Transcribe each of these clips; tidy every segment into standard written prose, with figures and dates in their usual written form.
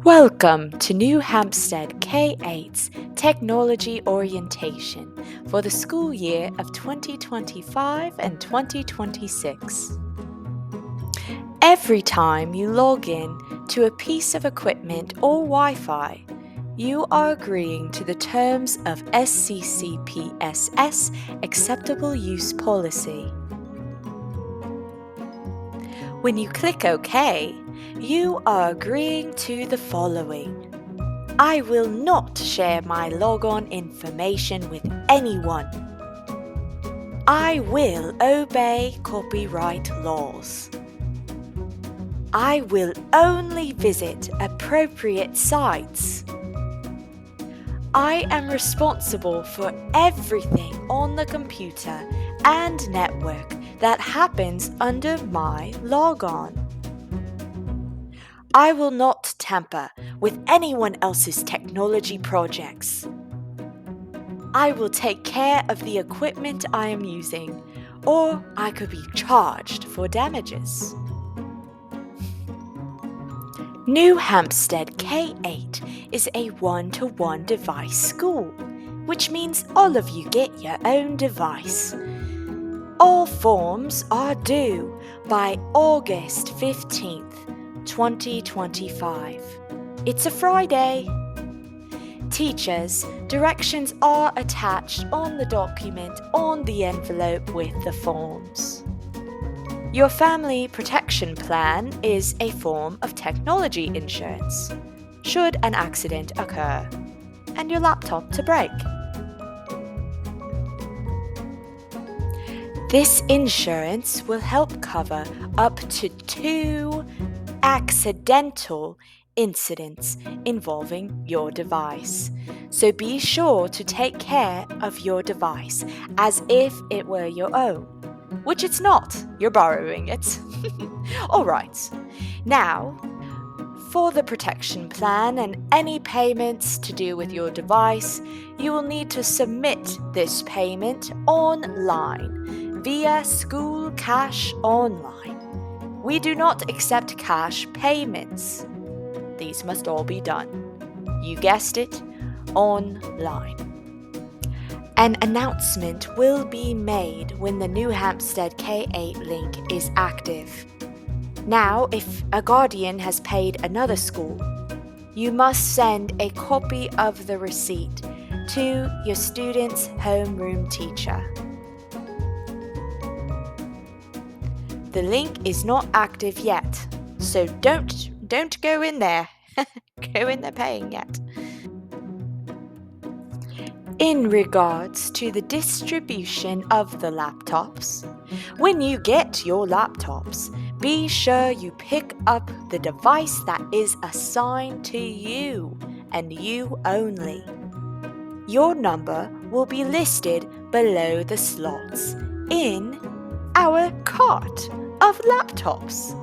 Welcome to New Hampstead K8's Technology Orientation for the school year of 2025 and 2026. Every time you log in to a piece of equipment or Wi-Fi, you are agreeing to the terms of SCCPSS Acceptable Use Policy. When you click OK, you are agreeing to the following. I will not share my logon information with anyone. I will obey copyright laws. I will only visit appropriate sites. I am responsible for everything on the computer and network that happens under my logon. I will not tamper with anyone else's technology projects. I will take care of the equipment I am using, or I could be charged for damages. New Hampstead K8 is a one-to-one device school, which means all of you get your own device. All forms are due by August 15th, 2025. It's a Friday. Teachers, directions are attached on the document on the envelope with the forms. Your family protection plan is a form of technology insurance, should an accident occur, and your laptop to break. This insurance will help cover up to 2 accidental incidents involving your device. So be sure to take care of your device as if it were your own, which it's not, you're borrowing it. Alright, now for the protection plan and any payments to do with your device, you will need to submit this payment online via School Cash Online. We do not accept cash payments. These must all be done, you guessed it, online. An announcement will be made when the New Hampstead K8 link is active. Now, if a guardian has paid another school, you must send a copy of the receipt to your student's homeroom teacher. The link is not active yet, so don't go in there. Go in there paying yet. In regards to the distribution of the laptops, when you get your laptops, be sure you pick up the device that is assigned to you and you only. Your number will be listed below the slots in our cart of laptops.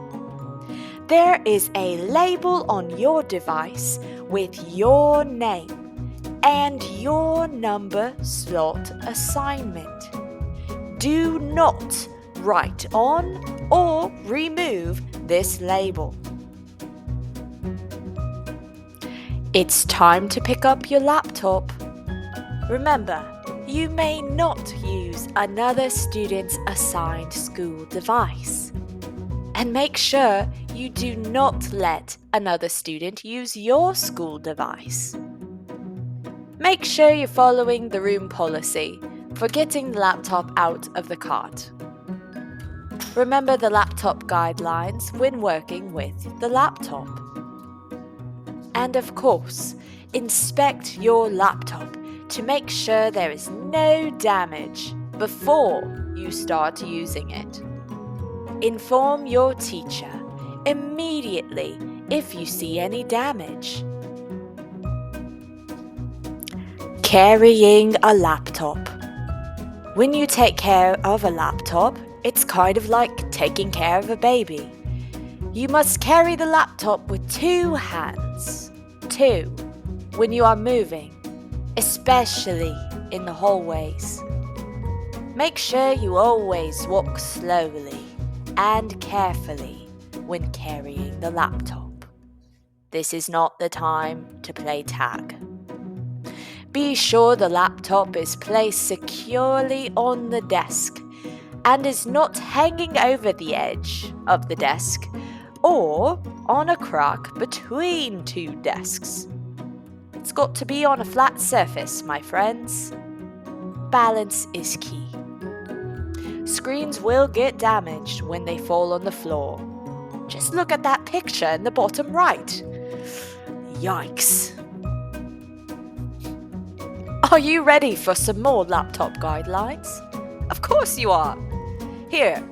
There is a label on your device with your name and your number slot assignment. Do not write on or remove this label. It's time to pick up your laptop. Remember, you may not use another student's assigned school device. And make sure you do not let another student use your school device. Make sure you're following the room policy for getting the laptop out of the cart. Remember the laptop guidelines when working with the laptop. And of course, inspect your laptop to make sure there is no damage before you start using it. Inform your teacher immediately if you see any damage. Carrying a laptop. When you take care of a laptop, it's kind of like taking care of a baby. You must carry the laptop with 2 hands. 2, when you are moving, especially in the hallways. Make sure you always walk slowly and carefully when carrying the laptop. this is not the time to play tag. Be sure the laptop is placed securely on the desk and is not hanging over the edge of the desk or on a crack between two desks. It's got to be on a flat surface, my friends. Balance is key. Screens will get damaged when they fall on the floor. Just look at that picture in the bottom right. Yikes. Are you ready for some more laptop guidelines? Of course you are. Here,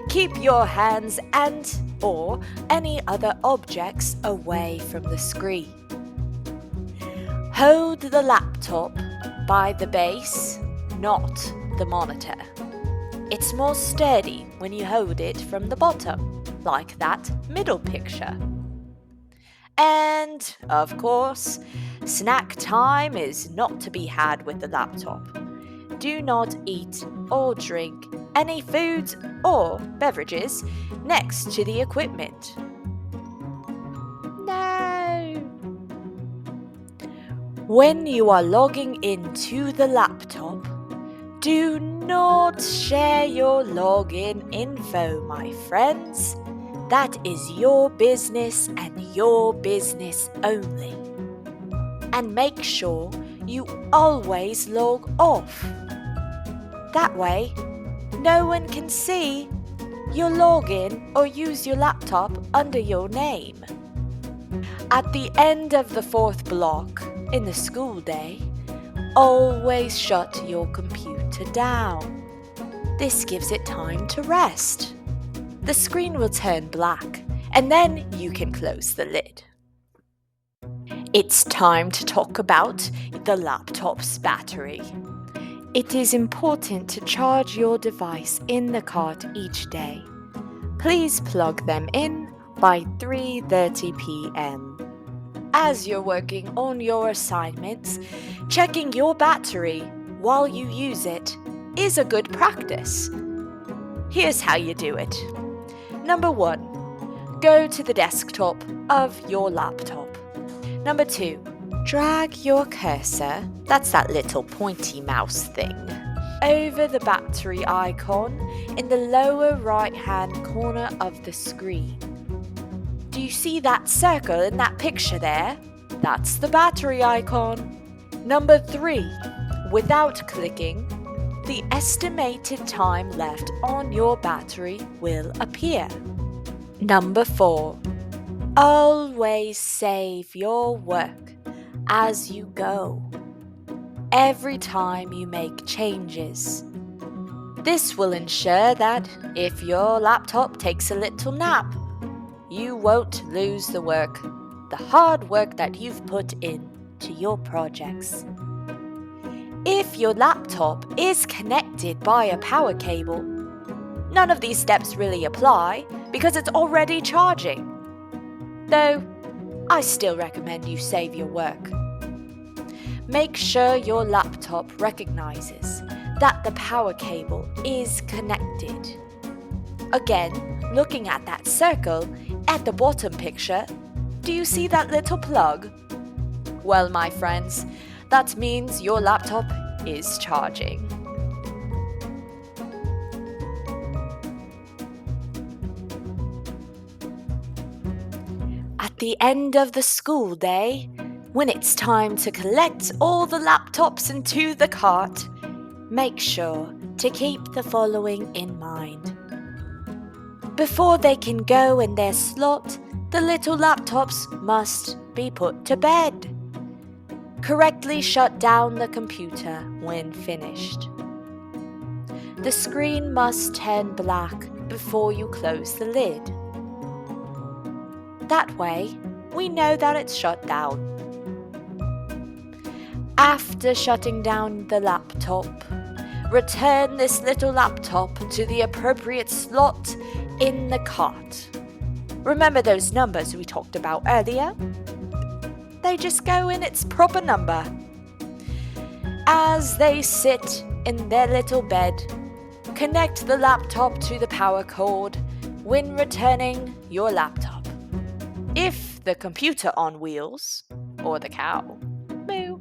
keep your hands and/or any other objects away from the screen. Hold the laptop by the base, not the monitor. It's more sturdy when you hold it from the bottom, like that middle picture. And, of course, snack time is not to be had with the laptop. Do not eat or drink any foods or beverages next to the equipment. No! When you are logging into the laptop, do not share your login info, my friends. That is your business and your business only. And make sure you always log off. That way, no one can see your login or use your laptop under your name. At the end of the fourth block in the school day, always shut your computer down. This gives it time to rest. The screen will turn black, and then you can close the lid. It's time to talk about the laptop's battery. It is important to charge your device in the cart each day. Please plug them in by 3:30 p.m. As you're working on your assignments, checking your battery while you use it is a good practice. Here's how you do it. Number 1, go to the desktop of your laptop. Number 2, drag your cursor, that's that little pointy mouse thing, over the battery icon in the lower right-hand corner of the screen. Do you see that circle in that picture there? That's the battery icon. Number 3, without clicking, the estimated time left on your battery will appear. Number 4, always save your work as you go, every time you make changes. This will ensure that if your laptop takes a little nap, you won't lose the work, the hard work that you've put in to your projects. If your laptop is connected by a power cable, none of these steps really apply because it's already charging. Though, I still recommend you save your work. Make sure your laptop recognizes that the power cable is connected. Again, looking at that circle at the bottom picture, do you see that little plug? Well, my friends, that means your laptop is charging. At the end of the school day, when it's time to collect all the laptops into the cart, make sure to keep the following in mind. Before they can go in their slot, the little laptops must be put to bed. Correctly shut down the computer when finished. The screen must turn black before you close the lid. That way, we know that it's shut down. After shutting down the laptop, return this little laptop to the appropriate slot in the cart. Remember those numbers we talked about earlier? They just go in its proper number. As they sit in their little bed, connect the laptop to the power cord when returning your laptop. If the computer on wheels, or the cow, moo,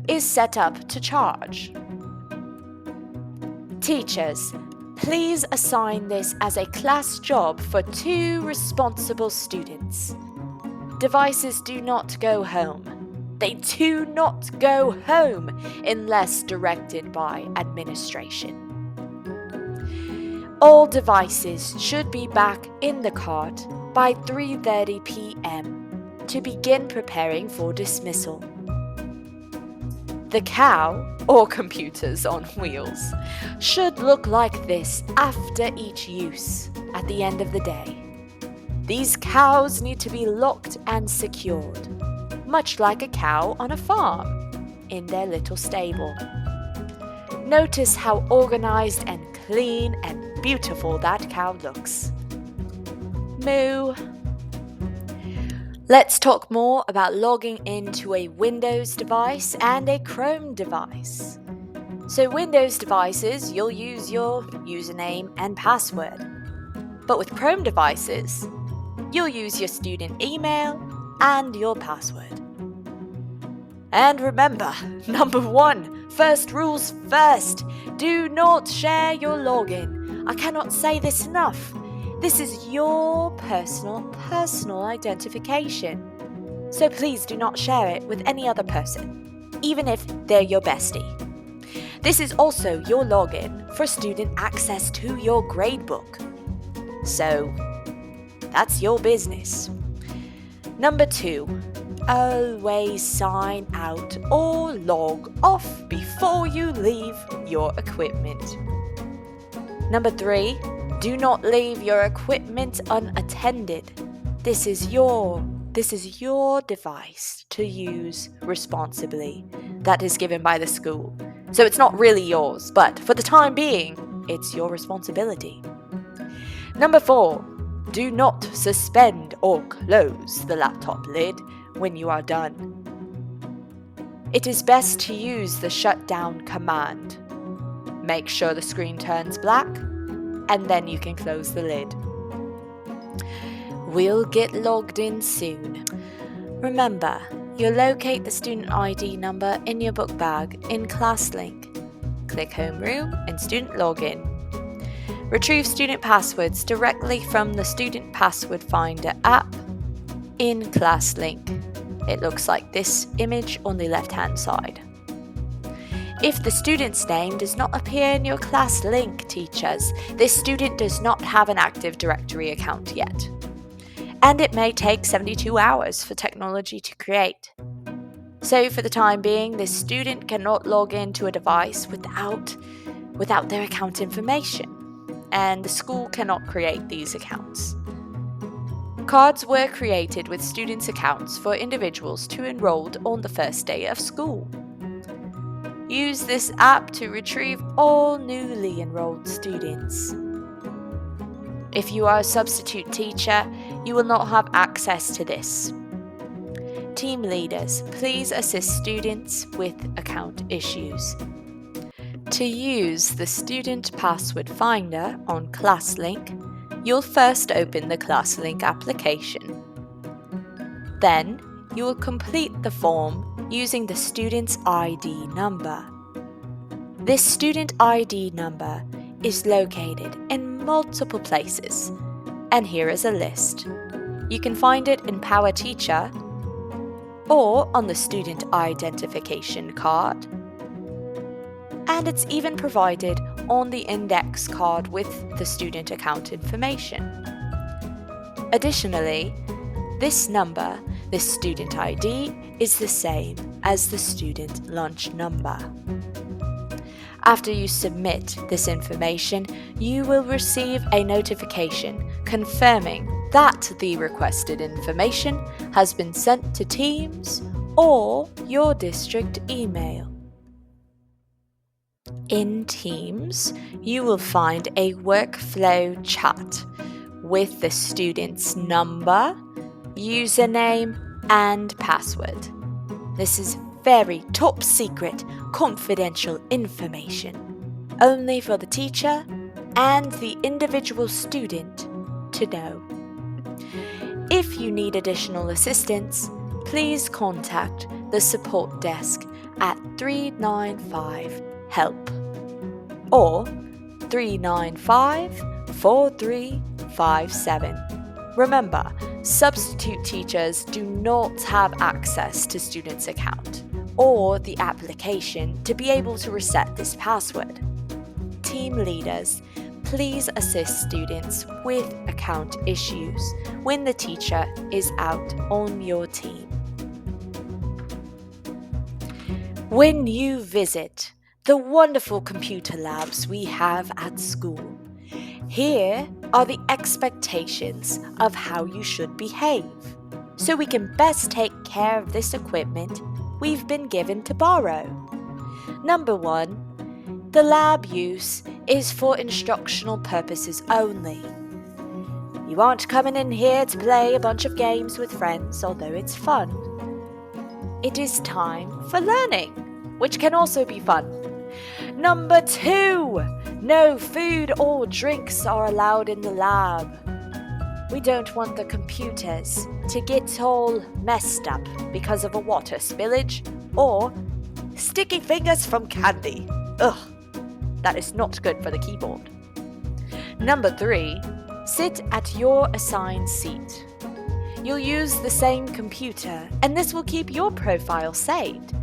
is set up to charge. Teachers, please assign this as a class job for 2 responsible students. Devices do not go home. They do not go home unless directed by administration. All devices should be back in the cart by 3:30 p.m. to begin preparing for dismissal. The cow, or computers on wheels, should look like this after each use at the end of the day. These cows need to be locked and secured, much like a cow on a farm, in their little stable. Notice how organized and clean and beautiful that cow looks. Moo. Let's talk more about logging into a Windows device and a Chrome device. So Windows devices, you'll use your username and password. But with Chrome devices, you'll use your student email and your password. And remember, number 1, first rules first. Do not share your login. I cannot say this enough. This is your personal identification. So please do not share it with any other person, even if they're your bestie. This is also your login for student access to your gradebook. So that's your business. Number 2, always sign out or log off before you leave your equipment. Number 3, do not leave your equipment unattended. This is your device to use responsibly. That is given by the school. So it's not really yours, but for the time being, it's your responsibility. Number 4, do not suspend or close the laptop lid when you are done. It is best to use the shutdown command. Make sure the screen turns black, and then you can close the lid. We'll get logged in soon. Remember, you'll locate the student ID number in your book bag in ClassLink. Click Homeroom and Student Login. Retrieve student passwords directly from the Student Password Finder app in ClassLink. It looks like this image on the left-hand side. If the student's name does not appear in your ClassLink, teachers, this student does not have an Active Directory account yet. And it may take 72 hours for technology to create. So for the time being, this student cannot log into a device without their account information, and the school cannot create these accounts. Cards were created with students' accounts for individuals to enroll on the first day of school. Use this app to retrieve all newly enrolled students. If you are a substitute teacher, you will not have access to this. Team leaders, please assist students with account issues. To use the Student Password Finder on ClassLink, you'll first open the ClassLink application. Then, you will complete the form using the student's ID number. This student ID number is located in multiple places, and here is a list. You can find it in Power Teacher or on the student identification card, and it's even provided on the index card with the student account information. Additionally, this number, this student ID, is the same as the student lunch number. After you submit this information, you will receive a notification confirming that the requested information has been sent to Teams or your district email. In Teams, you will find a workflow chat with the student's number, username, and password. This is very top secret, confidential information, only for the teacher and the individual student to know. If you need additional assistance, please contact the support desk at 395-HELP or 395-4357. Remember, substitute teachers do not have access to students' account or the application to be able to reset this password. Team leaders, please assist students with account issues when the teacher is out on your team. When you visit the wonderful computer labs we have at school, here are the expectations of how you should behave, so we can best take care of this equipment we've been given to borrow. Number 1, the lab use is for instructional purposes only. You aren't coming in here to play a bunch of games with friends, although it's fun. It is time for learning, which can also be fun. Number 2, no food or drinks are allowed in the lab. We don't want the computers to get all messed up because of a water spillage or sticky fingers from candy. Ugh, that is not good for the keyboard. Number 3, sit at your assigned seat. You'll use the same computer, and this will keep your profile saved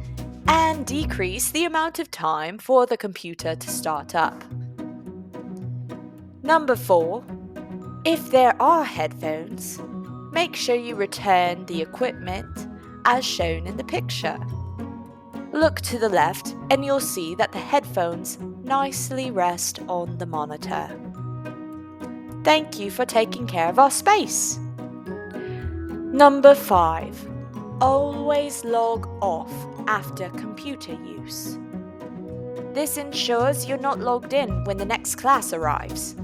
and decrease the amount of time for the computer to start up. Number 4, if there are headphones, make sure you return the equipment as shown in the picture. Look to the left and you'll see that the headphones nicely rest on the monitor. Thank you for taking care of our space. Number 5, always log off after computer use. This ensures you're not logged in when the next class arrives.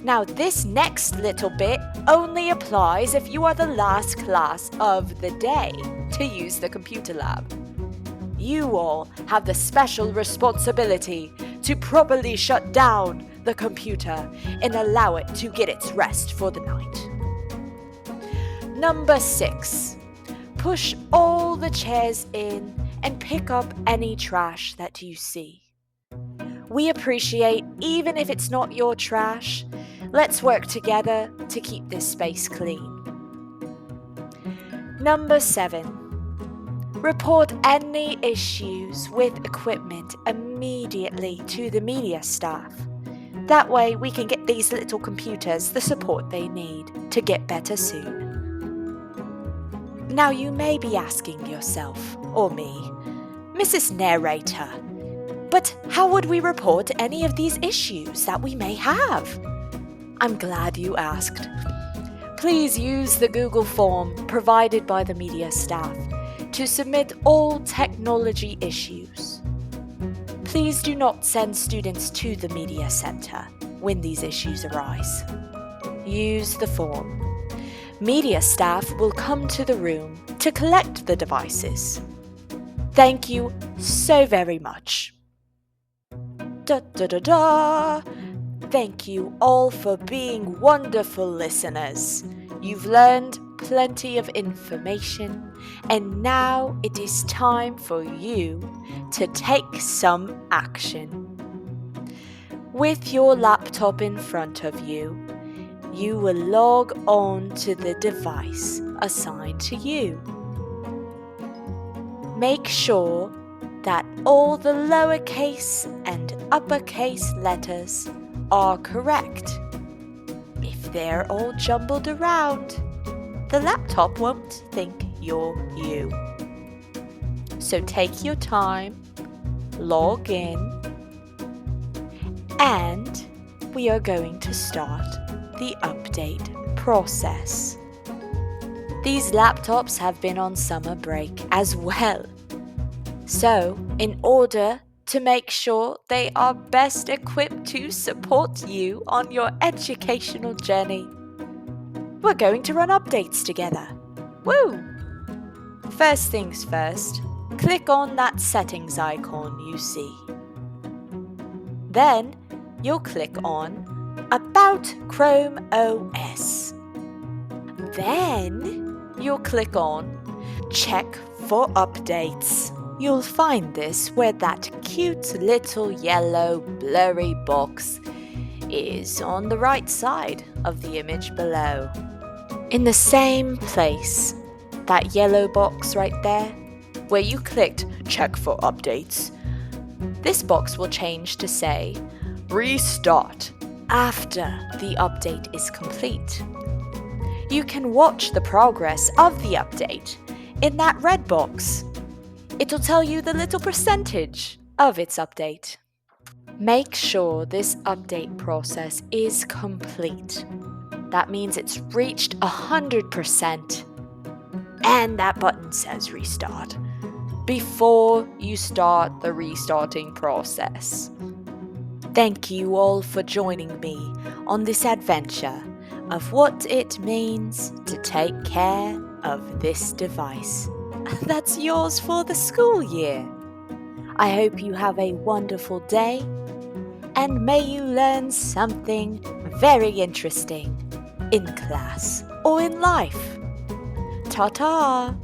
Now, this next little bit only applies if you are the last class of the day to use the computer lab. You all have the special responsibility to properly shut down the computer and allow it to get its rest for the night. Number 6, push all the chairs in and pick up any trash that you see. We appreciate even if it's not your trash. Let's work together to keep this space clean. Number 7, report any issues with equipment immediately to the media staff. That way we can get these little computers the support they need to get better soon. Now you may be asking yourself, or me, Mrs. Narrator, but how would we report any of these issues that we may have? I'm glad you asked. Please use the Google form provided by the media staff to submit all technology issues. Please do not send students to the media center when these issues arise. Use the form. Media staff will come to the room to collect the devices. Thank you so very much. Da da da da! Thank you all for being wonderful listeners. You've learned plenty of information, and now it is time for you to take some action. With your laptop in front of you, you will log on to the device assigned to you. Make sure that all the lowercase and uppercase letters are correct. If they're all jumbled around, the laptop won't think you're you. So take your time, log in, and we are going to start the update process. These laptops have been on summer break as well. So, in order to make sure they are best equipped to support you on your educational journey, we're going to run updates together. Woo! First things first, click on that settings icon you see. Then, you'll click on About Chrome OS. Then you'll click on Check for Updates. You'll find this where that cute little yellow blurry box is on the right side of the image below. In the same place, that yellow box right there, where you clicked Check for Updates, this box will change to say Restart after the update is complete. You can watch the progress of the update in that red box. It'll tell you the little percentage of its update. Make sure this update process is complete. That means it's reached 100% and that button says restart before you start the restarting process. Thank you all for joining me on this adventure of what it means to take care of this device that's yours for the school year. I hope you have a wonderful day and may you learn something very interesting in class or in life. Ta-ta!